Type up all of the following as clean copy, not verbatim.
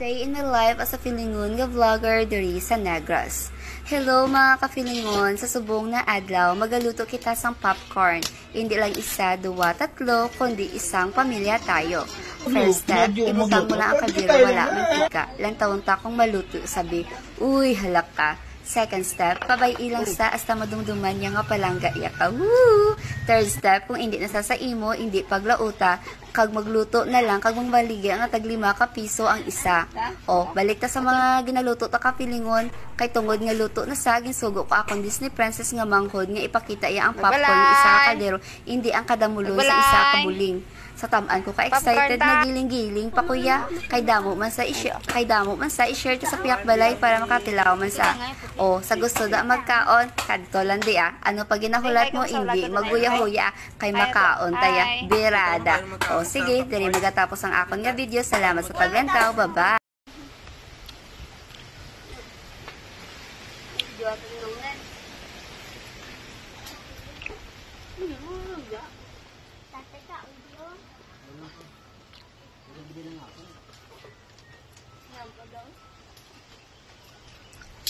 Day in the life as a Filingon nga vlogger diri sa Negros. Hello mga kafilingon, sa subong na adlaw magaluto kita sang popcorn. Hindi lang isa, duwa, tatlo, kundi isang pamilya tayo. First step, ibutang mo na ang kaldero wala mantika. Lang taon ta kung maluto, sabi, uy halak ka. Second step, pabay ilang sa hasta madumduman niya nga palangga iya ka. Woo! Third step, kung hindi nasasaimo, hindi paglauta, kag magluto na lang, kag mangbaligi nga tag 5 ka piso ang isa. O, balik ta sa mga ginaluto ta kapilingon, kay tungod nga luto na sa ginsugo ko akong Disney Princess nga manghod nga ipakita iya ang popcorn ng isa ka kaldero, hindi ang kadamulon sa isa ka buling. Sa tamaan ko ka-excited na giling-giling pa kuya, kay damo man sa i-share ko sa piyak balay para makatilaw man sa. O, sa gusto da magkaon, kadto lang di ano pag ginahulat mo, hindi magbuya-huya, kay makaon taya, birada. O, sige, diri magatapos ang akon nga video. Salamat sa paglantaw, bye-bye.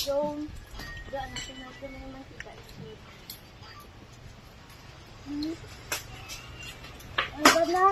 So, daan natin na yung makita. Ano ba na?